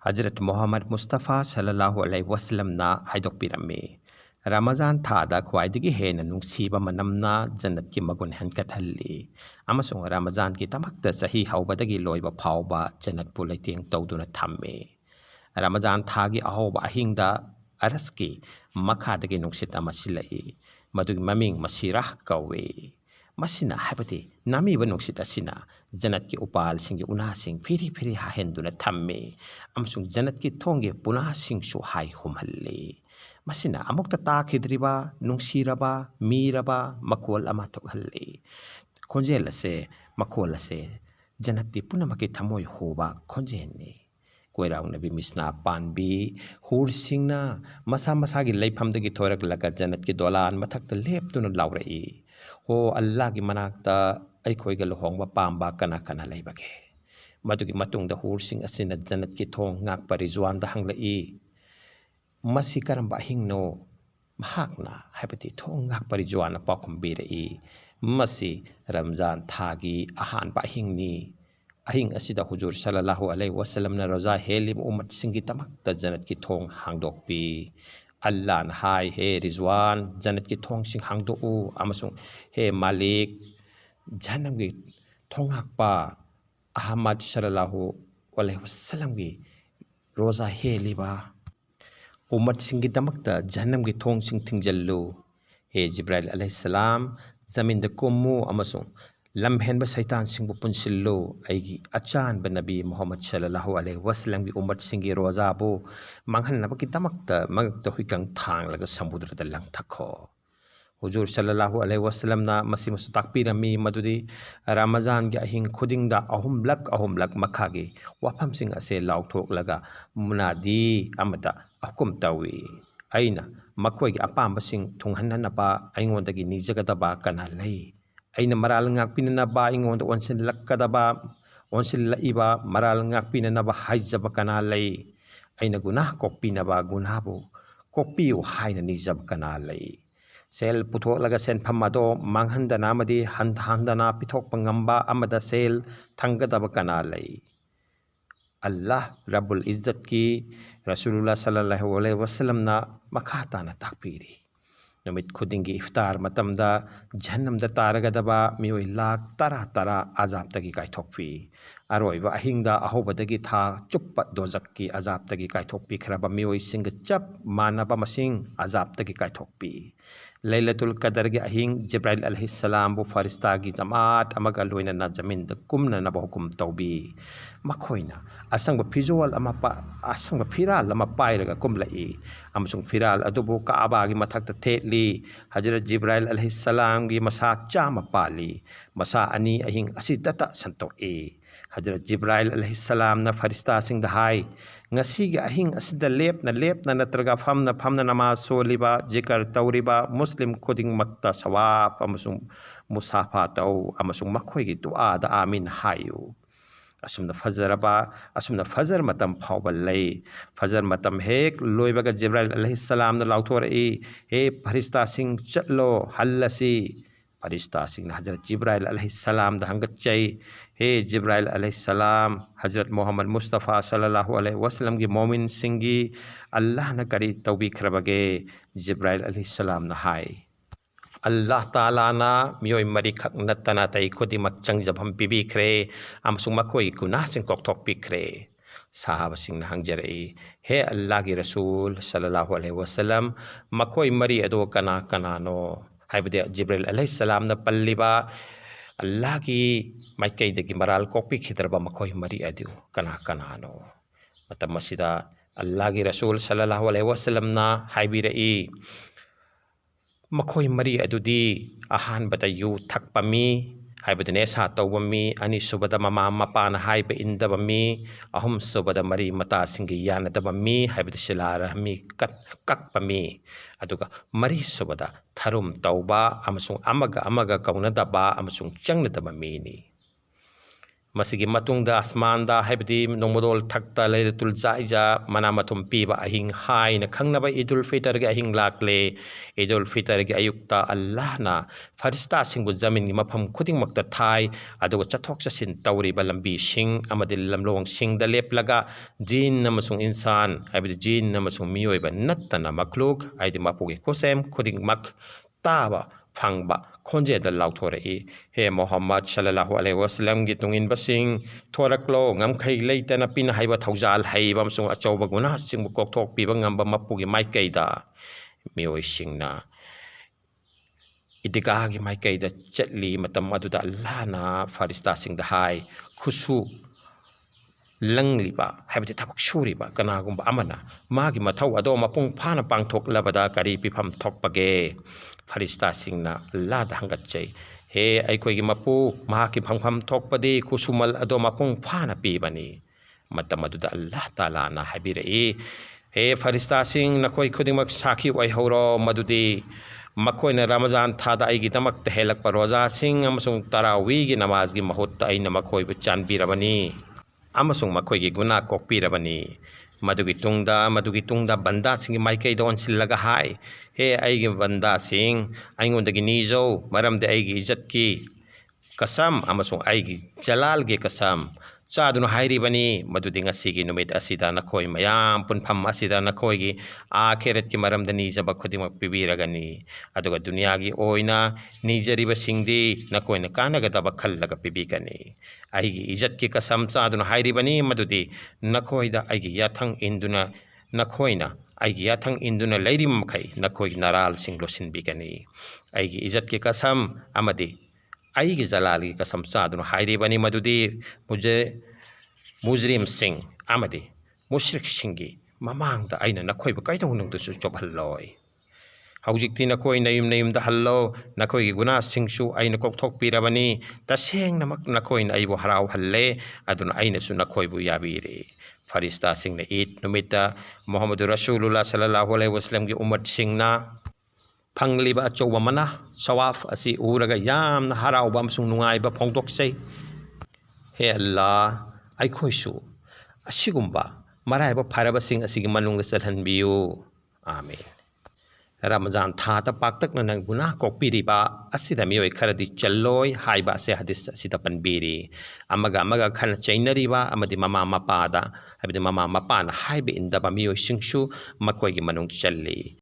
हजरत मोहम्मद मुस्तफ़ा सल्लल्लाहु अलैहि वसल्लमना हाइदोक्पिरम्मी रमजान थादा ख्वाइदगी हेन नुंसीबा मनमना जन्नत की मगुन हेनकटहल्ली अमसुंग रमजान की तमक्ता सही हौबदगी लोइबा फावबा जन्नत पु लैतेंग तौदुना थम्मे रमजान थागी अहोबा अहिंगदा अरसकी मखादगी नुंसित अमा सिलई मदुगी ममिंग मसीराह कौवे मसिना हाबती नामीबा नुंसित असिना जन्नत की उपाल सिंगी उना सिंग फिरी फिरी हाहेंदुना थम्मे अमसुंग जन्नत की थोंगे पुना सिंग सु हाई हुमहल्ले मसिना अमुक्ता ताखिद्रिबा नुंसीरबा मीरबा मकोल अमा थोकहल्ले खोंजेल असे मकोल असे जन्नती पुनमकी थमोय होबा खोंजेलनी कोइराउंग नबी मिसना पानबी हुर सिंगना मसा मसागी लैफमदगी थोरक लगा जन्नत की दोलान मथक्ता लेपतुना लाउरई हो अल्लाह की मनाक्ता अखोइगा लुहोंगबा पाम्बा कना कना लैबगे मदुगी मतुंगदा हुर सिंग असिना जन्नत की थोंग ngakpa रिजवानदा हंगलई मसी करंबा हिंगनो महाकना हाइबती थोंग ngakpa रिजवाना पाखुंबीरई मसी रमजान थागी अहानबा हिंगनी अहिंग असिदा हुजूर सल्लल्लाहु अलैहि वसल्लम ना रोजा हेलिब उम्मत सिंगी तमक्ता जन्नत की थोंग हांगदोकपी अल्लाह न हाय हे रिजवान जन्नत की थोंग सिंग हांगदोउ अमसुंग हे मालिक जन्नम की थोंग हाकपा अहमद सल्लल्लाहु अलैहि वसल्लम की रोजा हेलिबा उम्मत सिंगी तमक्ता जन्नम की थोंग सिंग थिंगजल्लु हे जिब्राइल अलैहिस्सलाम जमीन द कुम्मु अमसुंग लम्हेन ब शैतान सिंह पुनसिल्लो ऐगी अचान ब नबी मोहम्मद सल्लल्लाहु अलैहि वसल्लम की उम्मत सिंगी रोजा बु मंगहन नब की तमक्ता मगक्ता हुइकंग थांग लगा समुद्र द लंग थखो हुजूर सल्लल्लाहु अलैहि वसल्लम ना मसी मसु ताकपीरमी मदुदी रमजान की अहिंग खुदिंगदा अहुमलक मखागी वाफम सिंह असे लाउथोक लगा मुनादी अमता अहुकुम तवी अइना मखोइगी अपाम्बसिंग थुंगहन्ननबा अइंगोंदगी निजगदबा कना लई अइना मराल ngakpinanaba इंगोंद ओनसिलक्कदबा ओनसिलइबा मराल ngakpinanaba हाइजब कना लई अइना गुनाह कोक्पिनबा गुनाहबु कोक्पियु हाइना निजब कना लई सेल पुथोलगा सेनफम अदो मांगहंदना मदी हंदना पिथोकपा ngamba amada सेल थंगदबा कना लई अल्लाह रब्बुल इज्जत की रसूलुल्लाह सल्लल्लाहु अलैहि वसल्लम ना मखाताना ताकपीरी नमित खुदिंगी इफ्तार मतमदा जन्नमदा तारगदबा मियोय लाख तरा तरा अजाब तगी कायथोकपी अरोइबा अहिंगदा अहोबदगी था चुप्पा दोजक की अजाब तगी कायथोकपी खरबा मियोय सिंग चप मानबा मसिंग अजाब तगी कायथोकपी लैलतुल कदर के अहिंग जिब्राइल अलैहिस्सलाम बु फरिश्ता की जमात अमगा लोइना जमीन द कुमना नब हुकुम तौबी मखोइना असंग फिजोल असंग फिराल पाइरगा कुमलई अमसुंग फिराल अदुबु काबा की मथक्ता थेटली हजरत जिब्राइल अलैहिस्सलाम की मसा चाम पाली मसा अनि अहिंग असिदता संतोए हजरत जिब्राइल अलैहिस्सलाम न फरिश्ता सिंह दहाई ngasi gi ahing asida lepna natraga famna namaz soliba zikr tawriba muslim khuding makta sawab amasung musafa taw amasung makhoi gi du'a da amin hayu asumna fajar matam phawba lay fajar matam hek loibaga jibril alaihi salam na lauthori he farista sing chatlo hallasi फरिश्ता सिंह हजरत जिब्राइल अलैहिस्सलाम the हंगत चई हे जिब्राइल अलैहिस्सलाम हजरत मोहम्मद मुस्तफ़ा सल्लल्लाहु अलैहि वसल्लम की मोमिन सिंगी अल्लाह न करी तौबी खरबगे जिब्राइल अलैहिस्सलाम न हाय अल्लाह ताला ना मियोय मरी खक नतना तई खुदी मक चंगजबम पिबीखरे अमसुंग मखोई गुनाह सिंग कोकथोक पिखरे साहब सिंह हंगजरई हे अल्लाह की रसूल सल्लल्लाहु अलैहि वसल्लम मखोई मरी अदो कना कनानो हाइबदे जिब्राइल अलैहिस्सलाम न पल्लिबा अल्लाह की माइकैदगी मराल कोपी खिदरबा मखोई मरी अदु कना कनानो मतम मसिदा अल्लाह की रसूल सल्लल्लाहु अलैहि वसल्लम ना हाइबिरई मखोई मरी अदुदी अहानबदा यु थकपमी हाइबदने सा तौबमी अनि सुबदा ममा मपाना हाइब इंदबमी अहुम सुबदा मरी मता सिंगी यानदबमी हाइबद सिलारहमी ककपमी अदुगा मरी सुबदा थरुम तौबा अमसुंग अमगा कौनदबा अमसुंग चंगनदबा मीनी ꯃꯁꯤꯒꯤ ꯃꯇꯨꯡꯗ ꯑꯁꯃꯥꯟꯗ ꯍꯥꯏꯕꯗꯤ ꯅꯣꯡꯃꯗꯣꯜ ꯊꯛꯇ ꯂꯩꯔ ꯇꯨꯜꯖꯥꯏꯖ ꯃꯅꯥ ꯃꯊꯨꯝ ꯄꯤꯕ ꯑꯍꯤꯡ ꯍꯥꯏꯅ ꯈꯪꯅꯕ ꯏꯗꯨꯜ ꯐꯤꯇꯔꯒꯤ ꯑꯍꯤꯡ ꯂꯥꯛꯂꯦ ꯏꯗꯨꯜ ꯐꯤꯇꯔꯒꯤ ꯑꯌꯨꯛꯇ ꯑꯜꯂꯥꯍꯅ ꯐꯔꯤꯁꯇꯥꯁꯤꯡꯕꯨ ꯖꯃꯤꯟꯒꯤ ꯃꯐꯝ ꯈꯨꯗꯤꯡꯃꯛꯇ ꯊꯥꯏ ꯑꯗꯨꯒ ꯆꯠꯊꯣꯛ ꯆꯠꯁꯤꯟ ꯇꯧꯔꯤꯕ ꯂꯝꯕꯤꯁꯤꯡ ꯑꯃꯗꯤ ꯂꯝꯂꯣꯡꯁꯤꯡꯗ ꯂꯦꯞꯂꯒ ꯖꯤꯟ ꯑꯃꯁꯨꯡ ꯏꯟꯁꯥꯟ ꯍꯥꯏꯕꯗꯤ ꯖꯤꯟ ꯑꯃꯁꯨꯡ ꯃꯤꯑꯣꯏꯕ ꯅꯠꯇꯅ ꯃꯈ꯭ꯂꯨꯛ ꯍꯥꯏꯗꯤ ꯃꯄꯨꯒꯤ ꯈꯨꯠꯁꯦꯝ ꯈꯨꯗꯤꯡꯃꯛ ꯇꯥꯕ ꯐꯪꯕ ꯈꯣꯟꯖꯦꯜꯗ ꯂꯥꯎꯊꯣꯔꯛꯏ ꯍꯦ ꯃꯣꯍꯝꯃꯗ ꯁꯜꯂꯜꯂꯥꯍꯨ ꯑꯂꯩꯍꯤ ꯋꯁꯂꯝꯒꯤ ꯇꯨꯡꯏꯟꯕꯁꯤꯡ ꯊꯣꯔꯛꯂꯣ ꯉꯝꯈꯩ ꯂꯩꯇꯅ ꯄꯤꯅꯍꯩꯕ ꯊꯧꯖꯥꯜ ꯍꯩꯕ ꯑꯃꯁꯨꯡ ꯑꯆꯧꯕ ꯒꯨꯅꯥꯍꯁꯤꯡꯕꯨ ꯀꯣꯛꯊꯣꯛꯄꯤꯕ ꯉꯝꯕ ꯃꯄꯨꯒꯤ ꯃꯥꯏꯀꯩꯗ ꯃꯤꯑꯣꯏꯁꯤꯡꯅ ꯏꯗꯤꯒꯥꯍꯒꯤ ꯃꯥꯏꯀꯩꯗ ꯆꯠꯂꯤ ꯃꯇꯝ ꯑꯗꯨꯗ ꯑꯜꯂꯥꯍꯅ ꯐꯔꯤꯁꯇꯥꯁꯤꯡꯗ ꯍꯥꯏ ꯈꯨꯠꯁꯨ ꯂꯪꯂꯤꯕ ꯍꯥꯏꯕꯗꯤ ꯊꯕꯛ ꯁꯨꯔꯤꯕ ꯀꯅꯥꯒꯨꯝꯕ ꯑꯃꯅ ꯃꯥꯒꯤ ꯃꯊꯧ ꯑꯗꯣ ꯃꯄꯨꯡ ꯐꯥꯅ ꯄꯥꯡꯊꯣꯛꯂꯕꯗ ꯀꯔꯤ ꯄꯤꯐꯝ ꯊꯣꯛꯄꯒꯦ ꯐꯔꯤꯁꯇꯥꯁꯤꯡꯅ ꯑꯜꯂꯥꯍꯗ ꯍꯪꯒꯠꯆꯩ ꯍꯦ ꯑꯩꯈꯣꯏꯒꯤ ꯃꯄꯨ ꯃꯍꯥꯛꯀꯤ ꯐꯪꯐꯝ ꯊꯣꯛꯄꯗꯤ ꯈꯨꯠꯁꯨꯃꯜ ꯑꯗꯣ ꯃꯄꯨꯡ ꯐꯥꯅ ꯄꯤꯕꯅꯤ ꯃꯇꯝ ꯑꯗꯨꯗ ꯑꯜꯂꯥꯍ ꯇꯥꯂꯥꯅ ꯍꯥꯏꯕꯤꯔꯛꯏ ꯍꯦ ꯐꯔꯤꯁꯇꯥꯁꯤꯡ ꯅꯈꯣꯏ ꯈꯨꯗꯤꯡꯃꯛ ꯁꯥꯈꯤ ꯑꯣꯏꯍꯧꯔꯣ ꯃꯗꯨꯗꯤ ꯃꯈꯣꯏꯅ ꯔꯃꯖꯥꯟ ꯊꯥꯗ ꯑꯩꯒꯤꯗꯃꯛꯇ ꯍꯦꯜꯂꯛꯄ ꯔꯣꯖꯥꯁꯤꯡ ꯑꯃꯁꯨꯡ ꯇꯔꯥꯋꯤꯒꯤ ꯅꯃꯥꯖꯒꯤ ꯃꯍꯨꯠꯇ ꯑꯩꯅ ꯃꯈꯣꯏꯕꯨ ꯆꯥꯟꯕꯤꯔꯕꯅꯤ ꯑꯃꯁꯨꯡ ꯃꯈꯣꯏꯒꯤ ꯒꯨꯅꯥ ꯀꯣꯛꯄꯤꯔꯕꯅꯤ ꯃꯗꯨꯒꯤ ꯇꯨꯡꯗ ꯕꯟꯗꯥꯁꯤꯡꯒꯤ ꯃꯥꯏꯀꯩꯗ ꯑꯣꯟꯁꯤꯜꯂꯒ ꯍꯥꯏ ꯍꯦ ꯑꯩꯒꯤ ꯕꯟꯗꯥꯁꯤꯡ ꯑꯩꯉꯣꯟꯗꯒꯤ ꯅꯤꯖꯧ ꯃꯔꯝꯗꯤ ꯑꯩꯒꯤ ꯏꯖꯠꯀꯤ ꯀꯁꯝ ꯑꯃꯁꯨꯡ ꯑꯩꯒꯤ ꯖꯂꯥꯜꯒꯤ ꯀꯁꯝ ꯆꯥꯗꯨꯅ ꯍꯥꯏꯔꯤꯕꯅꯤ ꯃꯗꯨꯗꯤ ꯉꯁꯤꯒꯤ ꯅꯨꯃꯤꯠ ꯑꯁꯤꯗ ꯅꯈꯣꯏ ꯃꯌꯥꯝ ꯄꯨꯟꯐꯝ ꯑꯁꯤꯗ ꯅꯈꯣꯏꯒꯤ ꯑꯥꯈꯦꯔꯠꯀꯤ ꯃꯔꯝꯗ ꯅꯤꯖꯕ ꯈꯨꯗꯤꯡꯃꯛ ꯄꯤꯕꯤꯔꯒꯅꯤ ꯑꯗꯨꯒ ꯗꯨꯅꯤꯌꯥꯒꯤ ꯑꯣꯏꯅ ꯅꯤꯖꯔꯤꯕꯁꯤꯡꯗꯤ ꯅꯈꯣꯏꯅ ꯀꯥꯟꯅꯒꯗꯕ ꯈꯜꯂꯒ ꯄꯤꯕꯤꯒꯅꯤ ꯑꯩꯒꯤ ꯏꯖꯠꯀꯤ ꯀꯁꯝ ꯆꯥꯗꯨꯅ ꯍꯥꯏꯔꯤꯕꯅꯤ ꯃꯗꯨꯗꯤ ꯅꯈꯣꯏꯗ ꯑꯩꯒꯤ ꯌꯥꯊꯪ ꯏꯟꯗꯨꯅ ꯂꯩꯔꯤꯕ ꯃꯈꯩ ꯅꯈꯣꯏꯒꯤ ꯅꯔꯥꯜꯁꯤꯡ ꯂꯣꯠꯁꯤꯟꯕꯤꯒꯅꯤ ꯑꯩꯒꯤ ꯏꯖꯠꯀꯤ ꯀꯁꯝ ꯑꯃꯗꯤ ꯑꯩꯒꯤ ꯖꯂꯥꯜꯒꯤ ꯀꯁꯝ ꯆꯥꯗꯨꯅ ꯍꯥꯏꯔꯤꯕꯅꯤ ꯃꯗꯨꯗꯤ ꯃꯨꯖꯔꯤꯝꯁꯤꯡ ꯑꯃꯗꯤ ꯃꯨꯁ꯭ꯔꯤꯛꯁꯤꯡꯒꯤ ꯃꯃꯥꯡꯗ ꯑꯩꯅ ꯅꯈꯣꯏꯕꯨ ꯀꯩꯗꯧꯅꯨꯡꯗꯁꯨ ꯆꯣꯞꯍꯜꯂꯣꯏ ꯍꯧꯖꯤꯛꯇꯤ ꯅꯈꯣꯏ ꯅꯌꯨꯝꯗ ꯍꯜꯂꯣ ꯅꯈꯣꯏꯒꯤ ꯒꯨꯅꯥꯁꯤꯡꯁꯨ ꯑꯩꯅ ꯀꯣꯛꯊꯣꯛꯄꯤꯔꯕꯅꯤ ꯇꯁꯦꯡꯅꯃꯛ ꯅꯈꯣꯏꯅ ꯑꯩꯕꯨ ꯍꯔꯥꯎꯍꯜꯂꯦ ꯑꯗꯨꯅ ꯑꯩꯅꯁꯨ ꯅꯈꯣꯏꯕꯨ ꯌꯥꯕꯤꯔꯦ ꯐꯔꯤꯁꯇꯥꯁꯤꯡꯅ ꯏꯗ ꯅꯨꯃꯤꯠꯇ ꯃꯨꯍꯝꯃꯗꯨ ꯔꯁꯨꯂꯨꯜꯂꯥꯍ ꯁꯜꯂꯜꯂꯥꯍꯨ ꯑꯂꯩꯍꯤ ꯋꯁꯂꯝꯒꯤ ꯎꯝꯃꯠꯁꯤꯡꯅ ꯐꯪꯂꯤꯕ ꯑꯆꯧꯕ ꯃꯅꯥ ꯁꯋꯥꯐ ꯑꯁꯤ ꯎꯔꯒ ꯌꯥꯝꯅ ꯍꯔꯥꯎꯕ ꯑꯃꯁꯨꯡ ꯅꯨꯡꯉꯥꯏꯕ ꯐꯣꯡꯗꯣꯛꯆꯩ ꯍꯦ ꯑꯜꯂꯥꯍ ꯑꯩꯈꯣꯏꯁꯨ ꯑꯁꯤꯒꯨꯝꯕ ꯃꯔꯥꯏꯕꯛ ꯐꯔꯕꯁꯤꯡ ꯑꯁꯤꯒꯤ ꯃꯅꯨꯡꯗ ꯆꯜꯍꯟꯕꯤꯌꯨ ꯑꯥꯃꯤꯟ ꯔꯃꯖꯥꯟ ꯊꯥꯗ ꯄꯥꯛꯇꯛꯅꯅ ꯒꯨꯅꯥꯍ ꯀꯣꯛꯄꯤꯔꯤꯕ ꯑꯁꯤꯗ ꯃꯤꯑꯣꯏ ꯈꯔꯗꯤ ꯆꯜꯂꯣꯏ ꯍꯥꯏꯕ ꯑꯁꯦ ꯍꯗꯤꯁ ꯑꯁꯤꯗ ꯄꯟꯕꯤꯔꯤ ꯑꯃꯒ ꯈꯟꯅ ꯆꯩꯅꯔꯤꯕ ꯑꯃꯗꯤ ꯃꯃꯥ ꯃꯄꯥꯅ ꯍꯥꯏꯕ ꯏꯟꯗꯕ ꯃꯤꯑꯣꯏꯁꯤꯡꯁꯨ ꯃꯈꯣꯏꯒꯤ ꯃꯅꯨꯡ ꯆꯜꯂꯤ